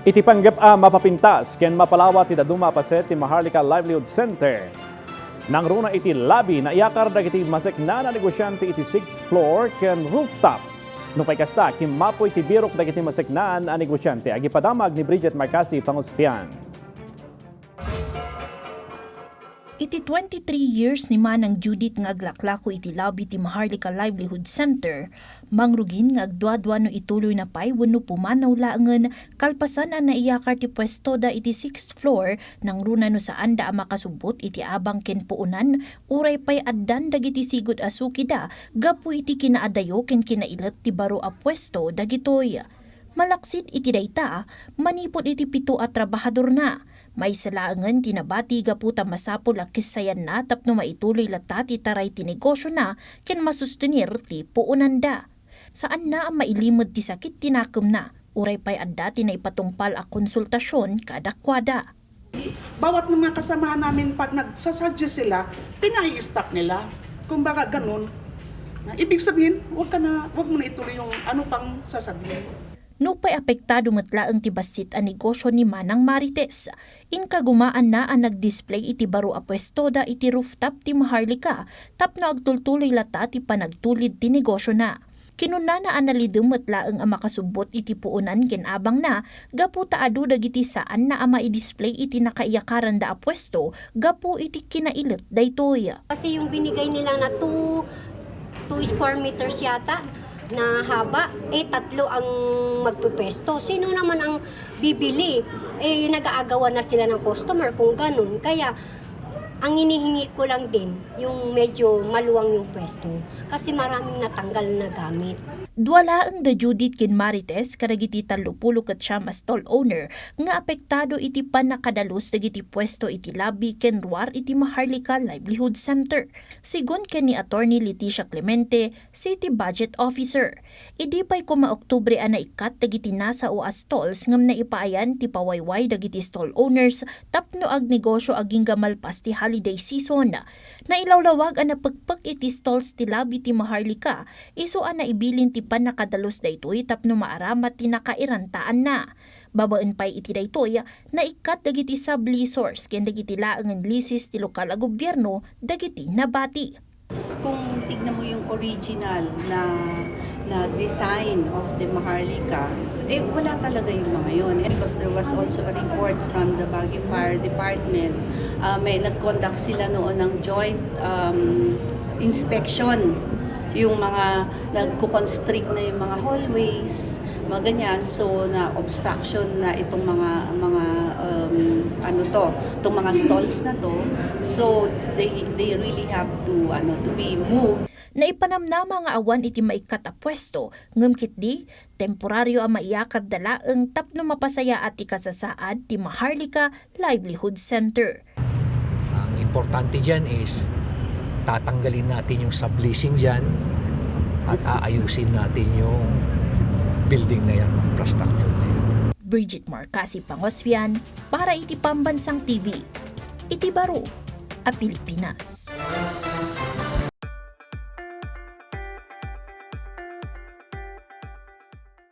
Itipanggap mapapintas ken mapalawat ti daduma paset ti Maharlika Livelihood Center. Nang runa iti labi na iyakar dagiti masekna na negosyante iti 6th floor ken rooftop. No pay kasta kimapoy ti birok dagiti maseknaan a negosyante agipadamag ni Bridget Marcasi Pangosfian. Iti 23 years ni Manang Judith nga aglaklako iti lobby ti Maharlika Livelihood Center, mangrugin nga agdwa-dwa no ituloy na pay wenno pumanaw laengen kalpasan a naiyakar ti pwesto da iti 6th floor nang runa no saan da makasubot iti abang ken puunan uray pay addan dagiti sigud a suki da gapu iti kinaadayo ken kinailet ti baro a pwesto dagitoy. Malaksid iti dayta, manipod iti 7 a trabahador na. May salaangan tinabati gaputa masapol a kisayan na tapno maituloy lata ti taray ti negosyo na ken masustenir ti puunanda. Saan na ang mailimod ti sakit tinakem na, uray pay adda ti naipatungpal a konsultasyon kada kwada. Bawat mga kasamahan namin pag nagsasadya sila, pinai-stack nila. Kung baka ganun, na ibig sabihin, wag mo na ituloy yung ano pang sasabihin. No pay apektado matlaang ti basit a negosyo ni Manang Marites. Inkagumaan na ang nag-display iti baro a pwesto da iti rooftop ti Maharlika tapno agtultuloy lata ti panagtulid ti negosyo na. Kinuna na analidem matlaang ang makasubot iti puunan ken abang na gapu taado dagiti saan na ama i-display iti nakaiyakaran da a pwesto gapu iti kinailet daytoy. Kasi yung binigay nila na 2 square meters yata na haba, 3 ang magpupesto. Sino naman ang bibili? Nag-aagawan na sila ng customer kung ganun. Kaya, ang hinihingi ko lang din, yung medyo maluwang yung pwesto. Kasi maraming natanggal na gamit. Duwala ang da Judith ken Marites kadagiti 30 ket siyam a stall owner nga apektado iti panakadalos dagiti pwesto iti labi ken ruar iti Maharlika Livelihood Center. Sigon ken ni Attorney Leticia Clemente, City Budget Officer. Idi pay kuma Oktubre ana ikat dagiti nasa o a stalls ngem naipaayan ti pawayway dagiti stall owners tapno ag negosyo aging gamalpas ti holiday season. Nailawlawag ana pagpag iti stalls ti labi ti Maharlika isu ana ibilin ti panakadalos daytoy tapno maaramat ti nakairantaan na. Babaen pay iti daytoy na ikat dagiti subleasors ken dagiti laengen lisis ti lokal a gobyerno dagiti nabati. Kung tignan mo yung original na design of the Maharlika, wala talaga yung mga yun. Because there was also a report from the Baguio Fire Department. May nag-conduct sila noon ng joint inspection. Yung mga nagko-constrict na yung mga hallways, mga ganyan. So, na obstruction na itong itong mga stalls na to. So, they really have to be moved. Naipanamnama nga awan iti maikat a pwesto, ngem kitdi temporaryo a maiyakar dalaeng tapno mapasaya at ikasasaad ti Maharlika Livelihood Center. Ang importante dyan is tatanggalin natin yung subleasing dyan at aayusin natin yung building na yan, infrastructure na yan. Bridget Marcasi Pangosfian para iti Pambansang TV. Iti Baro, a Pilipinas.